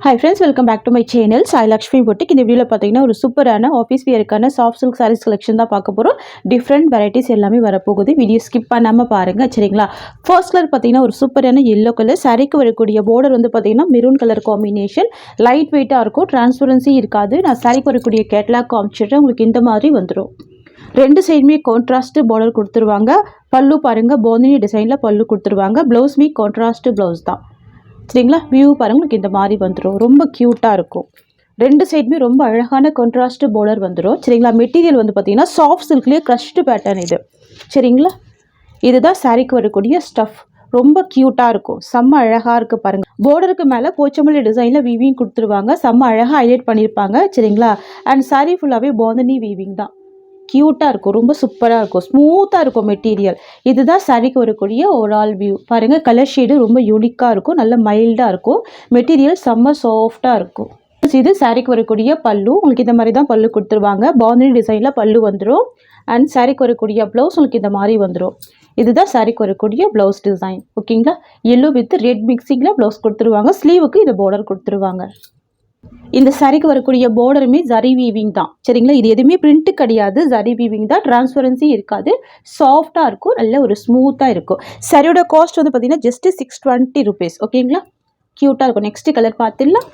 Hi friends, welcome back to my channel. Sai Lakshmi Boutique. இந்த வீடியோல பாத்தீங்கன்னா ஒரு சூப்பரான ஆபீஸ் வியர்க்கான சாஃப்ட் சில்க் sarees collection தான் பார்க்க போறோம். டிஃபரண்ட் வெரைட்டிஸ் எல்லாமே வரப்போகுது. வீடியோ ஸ்கிப் பண்ணாம பாருங்க சரிங்களா. ஃபர்ஸ்ட் கலர் பாத்தீங்கன்னா ஒரு சூப்பரான yellow கலர். சாரிக்கு வரக்கூடிய border வந்து பாத்தீங்கன்னா மெரூன் கலர் காம்பினேஷன். லைட் வெயிட்டா இருக்கும். டிரான்ஸ்பரன்சி இருக்காது. நான் சாரிக்கு வரக்கூடிய கேட்டலாக் காமிச்சிடுறேன். உங்களுக்கு இந்த மாதிரி வந்துரும். ரெண்டு சைடுமே கான்ட்ராஸ்ட் பார்டர் கொடுத்துருவாங்க. பல்லு பாருங்க பாந்தினி டிசைன்ல பல்லு கொடுத்துருவாங்க. ப்ளவுஸ் மீ கான்ட்ராஸ்ட் ப்ளவுஸ் தான் சரிங்களா. வியூ பாருங்க உங்களுக்கு இந்த மாதிரி வந்துடும். ரொம்ப க்யூட்டாக இருக்கும். ரெண்டு சைடுமே ரொம்ப அழகான கான்ட்ராஸ்ட் பார்டர் வந்துடும் சரிங்களா. மெட்டீரியல் வந்து பார்த்தீங்கன்னா சாஃப்ட் சில்க்லேயே க்ரஷ்டு பேட்டர்ன் இது சரிங்களா. இதுதான் சாரிக்கு வரக்கூடிய ஸ்டஃப். ரொம்ப க்யூட்டாக இருக்கும். செம்ம அழகாக இருக்குது பாருங்கள். பார்டருக்கு மேலே போச்சமல்லி டிசைனில் வீவிங் கொடுத்துருவாங்க. செம்ம அழகாக ஹைலைட் பண்ணியிருப்பாங்க சரிங்களா. அண்ட் சாரி ஃபுல்லாகவே பாந்தினி வீவிங் தான். க்யூட்டாக இருக்கும். ரொம்ப சூப்பராக இருக்கும். ஸ்மூத்தாக இருக்கும் மெட்டீரியல். இதுதான் சாரிக்கு வரக்கூடிய ஓவரால் வியூ பாருங்கள். கலர் ஷேடு ரொம்ப யூனிக்காக இருக்கும். நல்ல மைல்டாக இருக்கும். மெட்டீரியல் செம்ம சாஃப்டாக இருக்கும். இது சாரிக்கு வரக்கூடிய பல்லு. உங்களுக்கு இந்த மாதிரி தான் பல்லு கொடுத்துருவாங்க. பாந்தினி டிசைனில் பல்லு வந்துடும். அண்ட் சாரிக்கு வரக்கூடிய ப்ளவுஸ் உங்களுக்கு இந்த மாதிரி வந்துடும். இதுதான் சாரிக்கு வரக்கூடிய ப்ளவுஸ் டிசைன் ஓகேங்களா. எல்லோ வித் ரெட் மிக்சிங்கில் ப்ளவுஸ் கொடுத்துருவாங்க. ஸ்லீவுக்கு இது பார்டர் கொடுத்துருவாங்க. இந்த சாரிக்கு வரக்கூடிய பார்டருமே ஜரி வீவிங் தான் சரிங்களா. இது எதுவுமே பிரிண்ட் கிடையாது. ஜரி வீவிங் தான். டிரான்ஸ்பரன்சி இருக்காது. சாஃப்டாக இருக்கும். நல்ல ஒரு ஸ்மூத்தாக இருக்கும். சாரியோட காஸ்ட் வந்து பார்த்தீங்கன்னா ஜஸ்ட் 620 rupees ஓகேங்களா. க்யூட்டாக இருக்கும். நெக்ஸ்ட் கலர் பார்த்துடலாம்.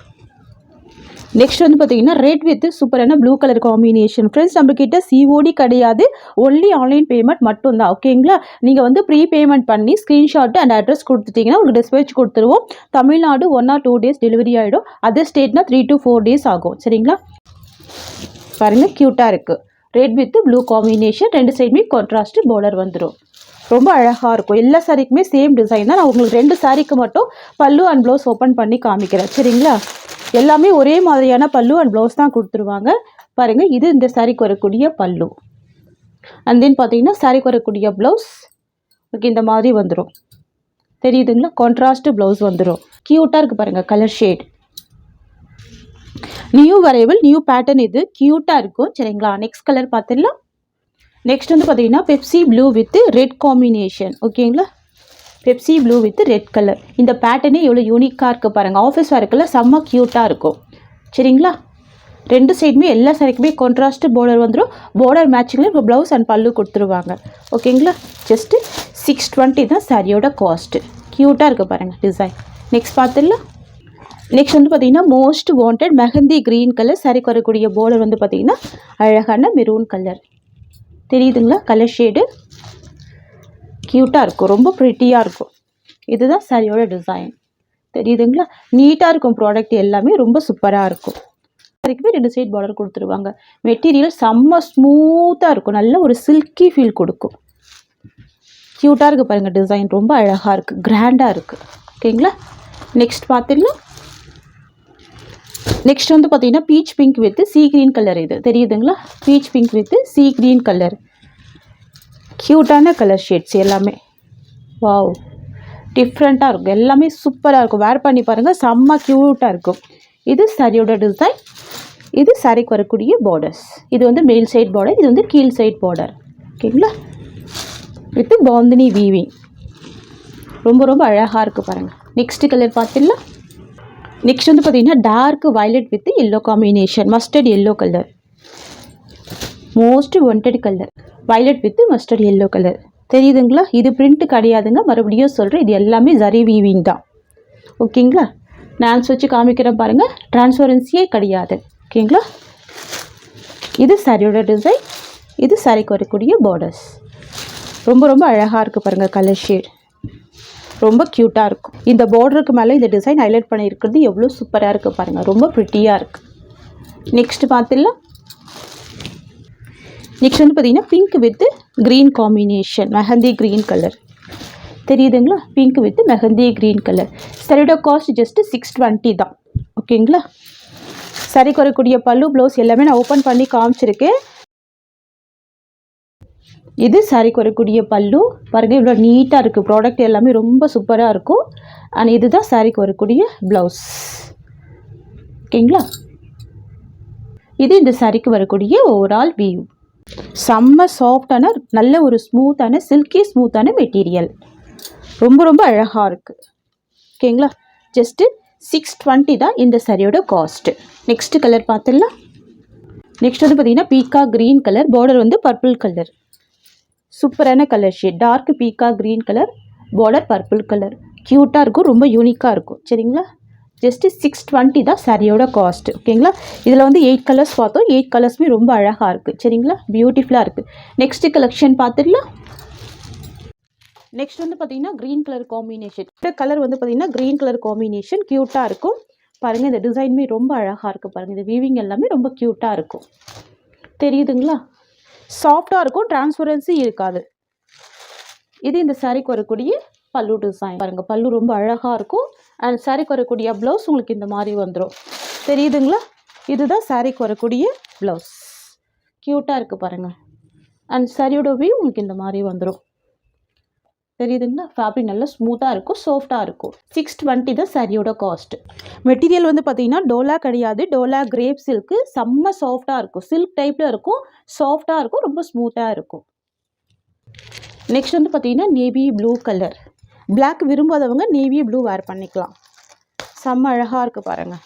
நெக்ஸ்ட் வந்து பார்த்தீங்கன்னா ரெட் வித் சூப்பரான ப்ளூ கலர் காம்பினேஷன். ஃப்ரெண்ட்ஸ் நம்மக்கிட்ட சிஓடி கிடையாது. ஒன்லி ஆன்லைன் பேமெண்ட் மட்டும்தான் ஓகேங்களா. நீங்கள் வந்து ப்ரீ பேமெண்ட் பண்ணி ஸ்க்ரீன்ஷாட் அண்ட் அட்ரஸ் கொடுத்துட்டிங்கன்னா உங்களுக்கு டிஸ்பேச் கொடுத்துருவோம். தமிழ்நாடு 1 or 2 days டெலிவரி ஆகிடும். அதர் ஸ்டேட்னா 3 to 4 days ஆகும் சரிங்களா. பாருங்கள் க்யூட்டாக இருக்குது. Red with blue combination. ரெண்டு சைடுமே கான்ட்ராஸ்ட் பார்டர் வந்துடும். ரொம்ப அழகாக இருக்கும். எல்லா சாரிக்குமே சேம் டிசைன் தான். நான் உங்களுக்கு ரெண்டு சாரிக்கு மட்டும் பல்லு அண்ட் ப்ளவுஸ் ஓப்பன் பண்ணி காமிக்கிறேன் சரிங்களா. எல்லாமே ஒரே மாதிரியான பல்லு அண்ட் ப்ளவுஸ் தான் கொடுத்துருவாங்க பாருங்கள். இது இந்த சாரிக்கு வரக்கூடிய பல்லு. அண்ட் தென் பார்த்தீங்கன்னா சாரிக்கு வரக்கூடிய ப்ளவுஸ் உங்களுக்கு இந்த மாதிரி வந்துடும். தெரியுதுங்களா. கான்ட்ராஸ்ட் ப்ளவுஸ் வந்துடும். க்யூட்டாக இருக்குது பாருங்கள். Colour shade new arrival new pattern. இது க்யூட்டாக இருக்கும் சரிங்களா. நெக்ஸ்ட் கலர் பார்த்துடலாம். நெக்ஸ்ட் வந்து பார்த்தீங்கன்னா Pepsi blue with red combination ஓகேங்களா. Pepsi blue with red colour. இந்த பேட்டர்னே எவ்வளோ யூனிக்காக இருக்குது பாருங்கள். ஆஃபீஸ் ஒர்க்கில் செம்ம க்யூட்டாக இருக்கும் சரிங்களா. ரெண்டு சைடுமே எல்லா சாரிக்குமே கான்ட்ராஸ்ட் பார்டர் வந்துடும். பார்டர் மேட்சிங்கில் இப்போ ப்ளவுஸ் அண்ட் பல்லு கொடுத்துருவாங்க ஓகேங்களா. ஜஸ்ட்டு 620 தான் சாரியோட காஸ்ட்டு. க்யூட்டாக இருக்குது பாருங்கள் டிசைன். நெக்ஸ்ட் பார்த்துடலாம். நெக்ஸ்ட் வந்து பார்த்தீங்கன்னா most wanted mehndi green colour. சாரிக்கு வரக்கூடிய பார்டர் வந்து பார்த்தீங்கன்னா அழகான மெரூன் கலர். தெரியுதுங்களா. கலர் ஷேடு க்யூட்டாக இருக்கும். ரொம்ப ப்ரிட்டியாக இருக்கும். இதுதான் சாரியோட டிசைன். தெரியுதுங்களா. நீட்டாக இருக்கும். ப்ராடக்ட் எல்லாமே ரொம்ப சூப்பராக இருக்கும். சாரிக்குமே ரெண்டு சைட் பார்டர் கொடுத்துருவாங்க. மெட்டீரியல் செம்ம ஸ்மூத்தாக இருக்கும். நல்ல ஒரு சில்கி ஃபீல் கொடுக்கும். க்யூட்டாக இருக்குது பாருங்கள். டிசைன் ரொம்ப அழகாக இருக்குது. கிராண்டாக இருக்குது ஓகேங்களா. நெக்ஸ்ட் பார்த்துடலாம். நெக்ஸ்ட் வந்து பார்த்தீங்கன்னா peach pink with sea green colour. இது தெரியுதுங்களா. Peach pink with sea green colour. க்யூட்டான கலர் ஷேட்ஸ் எல்லாமே. வாவ் டிஃப்ரெண்ட்டாக இருக்கும். எல்லாமே சூப்பராக இருக்கும். வேர் பண்ணி பாருங்கள். செம்ம க்யூட்டாக இருக்கும். இது சாரியோட டிசைன். இது சாரிக்கு வரக்கூடிய பார்டர்ஸ். இது வந்து மேல் சைட் பார்டர். இது வந்து கீழ் சைட் பார்டர் ஓகேங்களா. With bandhani weaving. ரொம்ப ரொம்ப அழகாக இருக்குது பாருங்கள். நெக்ஸ்ட் கலர் பார்த்துடலாம். நெக்ஸ்ட் வந்து பார்த்தீங்கன்னா dark violet with yellow combination. Mustard yellow colour. Most wanted colour. Violet with mustard yellow colour. தெரியுதுங்களா. இது பிரிண்ட் கிடையாதுங்க. மறுபடியும் சொல்கிறேன். இது எல்லாமே ஜரி வீவிங் தான் ஓகேங்களா. நான் வச்சு காமிக்கிறேன் பாருங்கள். டிரான்ஸ்பரன்சியே கிடையாது ஓகேங்களா. இது சாரியோட டிசைன். இது சாரிக்கு வரக்கூடிய பார்டர்ஸ். ரொம்ப ரொம்ப அழகாக இருக்குது பாருங்கள். கலர் ஷேட் ரொம்ப க்யூட்டாக இருக்கும். இந்த பார்டருக்கு மேலே இந்த டிசைன் ஹைலைட் பண்ணியிருக்கிறது எவ்வளோ சூப்பராக இருக்குது பாருங்கள். ரொம்ப ப்ரிட்டியாக இருக்குது. நெக்ஸ்ட் பார்த்துடலாம். நெக்ஸ்ட் வந்து பார்த்தீங்கன்னா pink with green combination. Mehndi green colour. தெரியுதுங்களா. Pink with mehndi green colour. சாரியோட காஸ்ட் ஜஸ்ட்டு 620 தான் ஓகேங்களா. சாரிக்கு வரக்கூடிய பல்லு ப்ளவுஸ் எல்லாமே நான் ஓப்பன் பண்ணி காமிச்சிருக்கேன். இது சாரிக்கு வரக்கூடிய பல்லு பாருங்கள். இவ்வளோ நீட்டாக இருக்குது. ப்ராடக்ட் எல்லாமே ரொம்ப சூப்பராக இருக்கும். அண்ட் இதுதான் சாரிக்கு வரக்கூடிய ப்ளவுஸ் ஓகேங்களா. இது இந்த சாரிக்கு வரக்கூடிய ஓவரால் வியூ. செம்ம சாஃப்டான நல்ல ஒரு ஸ்மூத்தான சில்கி ஸ்மூத்தான மெட்டீரியல். ரொம்ப ரொம்ப அழகாக இருக்குது ஓகேங்களா. ஜஸ்ட்டு 620 தான் இந்த சாரியோட காஸ்ட்டு. நெக்ஸ்ட் கலர் பார்த்துடலாம். நெக்ஸ்ட் வந்து பார்த்தீங்கன்னா பீக்கா க்ரீன் கலர், பார்டர் வந்து பர்பிள் கலர். சூப்பரான colour shade, dark peacock green colour, border purple colour. க்யூட்டாக இருக்கும், ரொம்ப யூனிக்காக இருக்கும். சரிங்களா, ஜஸ்ட்டு 620 தான் சாரியோட காஸ்ட்டு. ஓகேங்களா, இதில் வந்து 8 கலர்ஸ் பார்த்தோம். 8 கலர்ஸுமே ரொம்ப அழகாக இருக்குது. சரிங்களா, பியூட்டிஃபுல்லாக இருக்குது. நெக்ஸ்ட்டு கலெக்ஷன் பார்த்துடலாம். நெக்ஸ்ட் வந்து பார்த்தீங்கன்னா க்ரீன் கலர் காம்பினேஷன். இந்த கலர் வந்து பார்த்தீங்கன்னா க்ரீன் கலர் காம்பினேஷன் க்யூட்டாக இருக்கும். பாருங்கள், இந்த டிசைனுமே ரொம்ப அழகாக இருக்குது. பாருங்கள், இந்த வீவிங் எல்லாமே ரொம்ப க்யூட்டாக இருக்கும். தெரியுதுங்களா, சாஃப்டாக இருக்கும், டிரான்ஸ்பரன்சி இருக்காது. இது இந்த சாரிக்கு வரக்கூடிய பல்லு டிசைன். பாருங்கள், பல்லு ரொம்ப அழகாக இருக்கும். அண்ட் சாரிக்கு வரக்கூடிய ப்ளவுஸ் உங்களுக்கு இந்த மாதிரி வந்துடும். தெரியுதுங்களா, இதுதான் சாரிக்கு வரக்கூடிய ப்ளவுஸ். க்யூட்டாக இருக்குது பாருங்கள். அண்ட் சாரியோட வியூ உங்களுக்கு இந்த மாதிரி வந்துடும். தெரியுதுங்களா, ஃபேப்ரிக் நல்லா ஸ்மூத்தாக இருக்கும், சாஃப்டாக இருக்கும். 620 தான் சாரியோட காஸ்ட். மெட்டீரியல் வந்து பார்த்தீங்கன்னா டோலா கிடையாது, டோலா கிரேப் சில்க்கு. செம்ம சாஃப்டாக இருக்கும், சில்க் டைப்பில் இருக்கும், சாஃப்டாக இருக்கும், ரொம்ப ஸ்மூத்தாக இருக்கும். நெக்ஸ்ட் வந்து பார்த்தீங்கன்னா நேவி ப்ளூ கலர். பிளாக் விரும்பாதவங்க நேவி ப்ளூ வேர் பண்ணிக்கலாம். செம்ம அழகாக இருக்குது பாருங்கள்,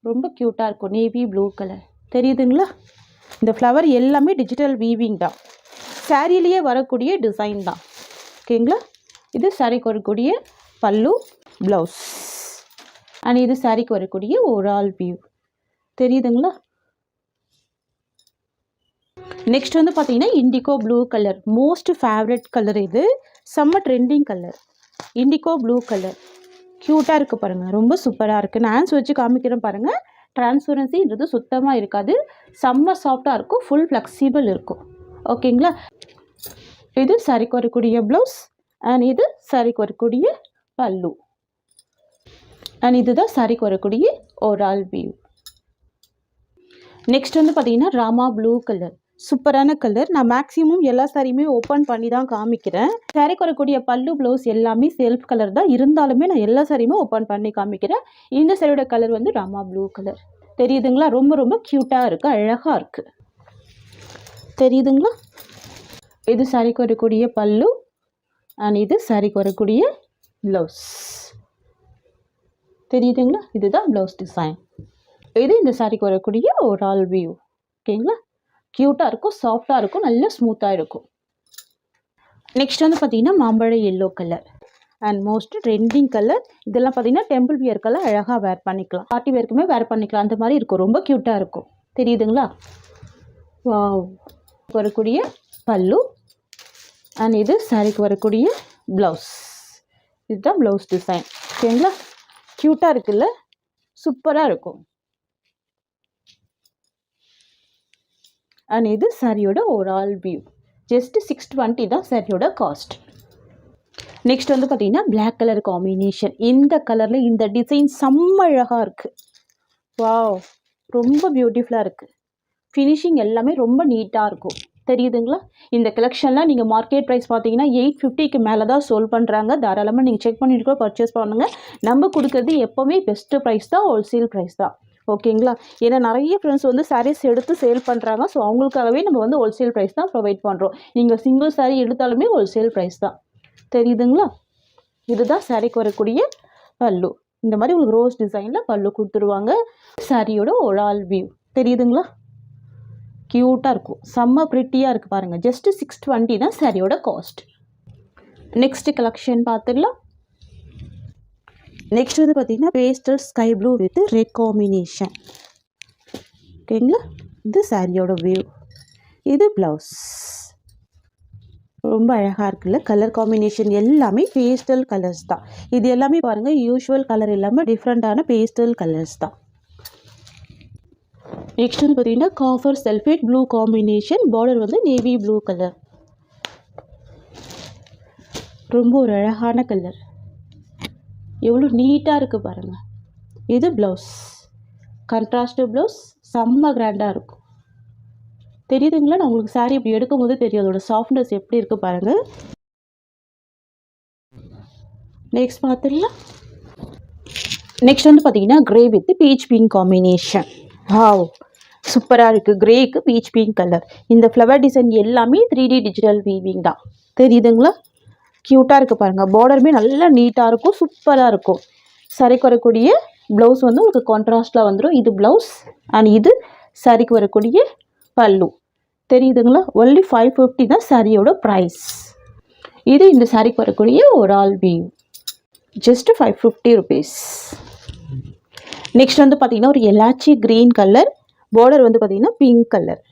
ரொம்ப க்யூட்டாக இருக்கும். நேவி ப்ளூ கலர் தெரியுதுங்களா. இந்த ஃப்ளவர் எல்லாமே டிஜிட்டல் வீவிங் தான், சாரிலேயே வரக்கூடிய டிசைன் தான். ஓகேங்களா, இது சாரிக்கு வரக்கூடிய பல்லு ப்ளவுஸ். அண்ட் இது சாரிக்கு வரக்கூடிய ஓவரால் வியூ. தெரியுதுங்களா. நெக்ஸ்ட் வந்து பார்த்தீங்கன்னா indigo blue colour, most favourite colour. இது செம்ம trending colour, indigo blue colour. க்யூட்டாக இருக்குது பாருங்கள், ரொம்ப சூப்பராக இருக்குது. நான் ஹேண்ட்ஸ் வச்சு காமிக்கிறேன் பாருங்கள். டிரான்ஸ்பரன்சின்றது சுத்தமாக இருக்காது, செம்ம சாஃப்டாக இருக்கும், ஃபுல் ஃப்ளெக்சிபிள் இருக்கும். ஓகேங்களா, இது சாரிக்கு வரக்கூடிய ப்ளவுஸ். அண்ட் இது சாரிக்கு வரக்கூடிய பல்லு. அண்ட் இதுதான் சாரிக்கு வரக்கூடிய ஓவரால் வியூ. நெக்ஸ்ட் வந்து பார்த்தீங்கன்னா ராமா ப்ளூ கலர், சூப்பரான கலர். நான் மேக்ஸிமம் எல்லா சாரியுமே ஓப்பன் பண்ணி தான் காமிக்கிறேன். சாரிக்கு வரக்கூடிய பல்லு ப்ளவுஸ் எல்லாமே செல்ஃப் கலர் தான், இருந்தாலுமே நான் எல்லா சாரியுமே ஓப்பன் பண்ணி காமிக்கிறேன். இந்த சாரியோட கலர் வந்து ராமா ப்ளூ கலர். தெரியுதுங்களா, ரொம்ப ரொம்ப க்யூட்டாக இருக்குது, அழகாக இருக்குது. தெரியுதுங்களா, இது சாரிக்கு வரக்கூடிய பல்லு. அண்ட் இது சாரிக்கு வரக்கூடிய ப்ளவுஸ். தெரியுதுங்களா, இதுதான் ப்ளவுஸ் டிசைன். இது இந்த சாரிக்கு வரக்கூடிய ஓவரால் வியூ. ஓகேங்களா, க்யூட்டாக இருக்கும், சாஃப்டாக இருக்கும், நல்ல ஸ்மூத்தாக இருக்கும். நெக்ஸ்ட் வந்து பார்த்தீங்கன்னா மாம்பழ yellow colour and most trending colour. இதெல்லாம் பார்த்தீங்கன்னா டெம்பிள் வியர் கலர், அழகாக வேர் பண்ணிக்கலாம், பார்ட்டி வேர்க்குமே வேர் பண்ணிக்கலாம், அந்த மாதிரி இருக்கும், ரொம்ப க்யூட்டாக இருக்கும். தெரியுதுங்களா, வாவ். வரக்கூடிய பல்லு. அண்ட் இது சாரிக்கு வரக்கூடிய ப்ளவுஸ். இதுதான் ப்ளவுஸ் டிசைன். ஓகேங்களா, க்யூட்டாக இருக்குல்ல, சூப்பராக இருக்கும். அண்ட் இது சாரியோட ஓவரால் வியூ. ஜஸ்ட் 620 தான் சாரியோட காஸ்ட். நெக்ஸ்ட் வந்து பார்த்தீங்கன்னா பிளாக் கலர் காம்பினேஷன். இந்த கலரில் இந்த டிசைன் செம்ம அழகாக இருக்குது. வாவ், ரொம்ப பியூட்டிஃபுல்லாக இருக்குது. ஃபினிஷிங் எல்லாமே ரொம்ப நீட்டாக இருக்கும். தெரியுதுங்களா, இந்த கலெக்ஷன்லாம் நீங்கள் மார்க்கெட் ப்ரைஸ் பார்த்தீங்கன்னா 850க்கு மேலே தான் சோல் பண்ணுறாங்க. தாராளமாக நீங்கள் செக் பண்ணிட்டு கூட பர்ச்சேஸ் பண்ணுங்கள். நம்ம கொடுக்குறது எப்போவுமே பெஸ்ட்டு ப்ரைஸ் தான், ஹோல்சேல் ப்ரைஸ் தான். ஓகேங்களா, ஏன்னா நிறைய ஃப்ரெண்ட்ஸ் வந்து சாரீஸ் எடுத்து சேல் பண்ணுறாங்க. ஸோ அவங்களுக்காகவே நம்ம வந்து ஹோல்சேல் ப்ரைஸ் தான் ப்ரொவைட் பண்ணுறோம். நீங்கள் சிங்கிள் சாரீ எடுத்தாலுமே ஹோல்சேல் ப்ரைஸ் தான். தெரியுதுங்களா, இதுதான் சாரீக்கு வரக்கூடிய பல்லு. இந்த மாதிரி உங்களுக்கு ரோஸ் டிசைனில் பல்லு கொடுத்துருவாங்க. சாரியோட ஓவரால் வியூ. தெரியுதுங்களா, க்யூட்டாக இருக்கும், செம்ம ப்ரிட்டியாக இருக்குது பாருங்கள். ஜஸ்ட்டு 620 தான் சாரியோட காஸ்ட். நெக்ஸ்ட் கலெக்ஷன் பார்த்துடலாம். நெக்ஸ்ட் வந்து பார்த்தீங்கன்னா pastel sky blue with red combination. ஓகேங்களா, இது சாரியோட வியூ, இது ப்ளவுஸ். ரொம்ப அழகாக இருக்குல்ல, கலர் காம்பினேஷன் எல்லாமே பேஸ்டல் கலர்ஸ் தான். இது எல்லாமே பாருங்கள், யூஷுவல் கலர் இல்லாமல் டிஃப்ரெண்ட்டான பேஸ்டல் கலர்ஸ் தான். நெக்ஸ்ட் வந்து பார்த்தீங்கன்னா copper sulphate blue combination. Border வந்து நேவி ப்ளூ கலர். ரொம்ப ஒரு அழகான கலர், எவ்வளோ நீட்டாக இருக்குது பாருங்கள். இது ப்ளவுஸ், கண்ட்ராஸ்ட் ப்ளவுஸ், செம்ம கிராண்டாக இருக்கும். தெரியுதுங்களா, நான் உங்களுக்கு சாரீ இப்படி எடுக்கும் போது தெரியும் அதோட சாஃப்ட்னஸ் எப்படி இருக்குது பாருங்கள். நெக்ஸ்ட் பார்த்துடலாம். நெக்ஸ்ட் வந்து பார்த்தீங்கன்னா grey with beach pink combination. Wow, சூப்பராக இருக்குது. கிரேக்கு பீச் பிங்க் கலர். இந்த ஃப்ளவர் டிசைன் எல்லாமே 3D டிஜிட்டல் வீவிங் தான். தெரியுதுங்களா, க்யூட்டாக இருக்குது பாருங்கள். பார்டருமே நல்லா நீட்டாக இருக்கும், சூப்பராக இருக்கும். சாரிக்கு வரக்கூடிய ப்ளவுஸ் வந்து உங்களுக்கு கான்ட்ராஸ்டில் வந்துடும். இது ப்ளவுஸ் அண்ட் இது சாரிக்கு வரக்கூடிய பல்லு. தெரியுதுங்களா? ஒன்லி 550 தான் சாரியோட ப்ரைஸ். இது இந்த சாரிக்கு வரக்கூடிய ஒரு all view. Just 550 rupees. Next வந்து பார்த்தீங்கன்னா ஒரு எலாச்சி க்ரீன் கலர், பார்டர் வந்து பார்த்தீங்கன்னா பிங்க் கலர்.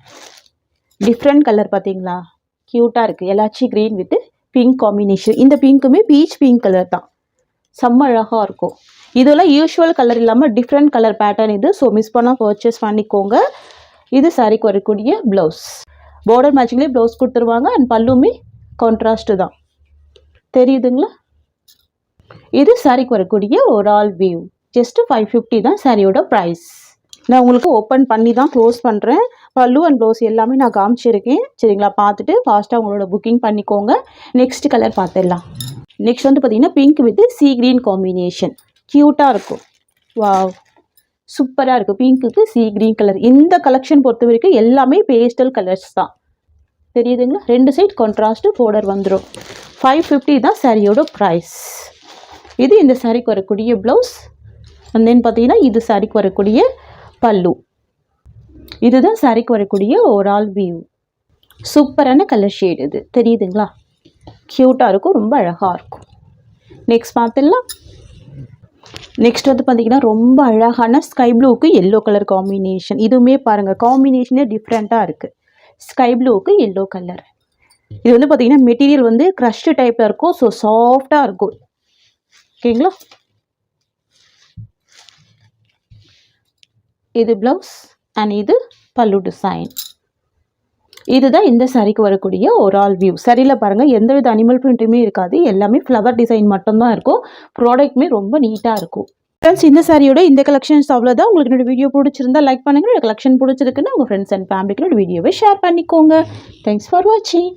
டிஃப்ரெண்ட் கலர் பார்த்தீங்களா? க்யூட்டாக இருக்குது. Elaichi green with pink combination. இந்த பிங்க்குமே பீச் பிங்க் கலர் தான். செம்ம அழகாக இருக்கும். இதெல்லாம் யூஷுவல் கலர் இல்லாமல் டிஃப்ரெண்ட் கலர் பேட்டர்ன் இது. ஸோ மிஸ் பண்ணால் பர்ச்சேஸ் பண்ணிக்கோங்க. இது சாரிக்கு வரக்கூடிய ப்ளவுஸ். பார்டர் மேட்சிங்லேயே ப்ளவுஸ் கொடுத்துருவாங்க அண்ட் பல்லுமே கான்ட்ராஸ்ட்டு தான். தெரியுதுங்களா? இது சாரிக்கு வரக்கூடிய ஒரு ஆல் வியூ. ஜஸ்ட் 550 தான் சாரியோட ப்ரைஸ். நான் உங்களுக்கு ஓப்பன் பண்ணி தான் க்ளோஸ் பண்ணுறேன். பல்லு அண்ட் ப்ளவுஸ் எல்லாமே நான் காமிச்சிருக்கேன். சரிங்களா? பார்த்துட்டு ஃபாஸ்ட்டாக உங்களோட புக்கிங் பண்ணிக்கோங்க. நெக்ஸ்ட் கலர் பார்த்துடலாம். நெக்ஸ்ட் வந்து பார்த்தீங்கன்னா pink with sea green combination. க்யூட்டாக இருக்கும். வாவ், சூப்பராக இருக்குது. பிங்க்குக்கு சீ க்ரீன் கலர். இந்த கலெக்ஷன் பொறுத்த வரைக்கும் எல்லாமே பேஸ்டல் கலர்ஸ் தான். தெரியுதுங்களா? ரெண்டு சைட் கான்ட்ராஸ்ட்டு பார்டர் வந்துடும். 550 தான் சாரியோட ப்ரைஸ். இது இந்த சாரிக்கு வரக்கூடிய ப்ளவுஸ் அண்ட் தென் பார்த்தீங்கன்னா இது சாரிக்கு வரக்கூடிய பல்லு. இதுதான் சாரிக்கு வரக்கூடிய ஓவரால் வியூ. சூப்பரான கலர் ஷேட் இது. தெரியுதுங்களா? க்யூட்டாக இருக்கும், ரொம்ப அழகாக இருக்கும். நெக்ஸ்ட் பார்த்துடலாம். நெக்ஸ்ட் வந்து பார்த்தீங்கன்னா ரொம்ப அழகான ஸ்கை ப்ளூவுக்கு எல்லோ கலர் காம்பினேஷன். இதுவுமே பாருங்கள் காம்பினேஷனே டிஃப்ரெண்ட்டாக இருக்குது. ஸ்கை ப்ளூவுக்கு எல்லோ கலர். இது வந்து பார்த்தீங்கன்னா மெட்டீரியல் வந்து க்ரஷ்டு டைப்பில் இருக்கும். ஸோ சாஃப்டாக இருக்கும். ஓகேங்களா? இது ப்ளவுஸ் அண்ட் இது பல்லு டிசைன். இதுதான் இந்த சாரிக்கு வரக்கூடிய ஒரு ஆல் வியூ. சரியில் பாருங்கள் எந்த வித அனிமல் பிரிண்ட்டுமே இருக்காது. எல்லாமே ஃப்ளவர் டிசைன் மட்டும்தான் இருக்கும். ப்ராடக்ட்டுமே ரொம்ப நீட்டாக இருக்கும். ஃப்ரெண்ட்ஸ், இந்த சாரியோட இந்த கலெக்ஷன்ஸ் அவ்வளோதான். உங்களுக்கு என்னோட வீடியோ பிடிச்சிருந்தா லைக் பண்ணுங்கள். கலெக்ஷன் பிடிச்சிருக்குன்னு உங்கள் ஃப்ரெண்ட்ஸ் அண்ட் ஃபேமிலிக்கு வீடியோவை ஷேர் பண்ணிக்கோங்க. தேங்க்ஸ் ஃபார் வாட்சிங்.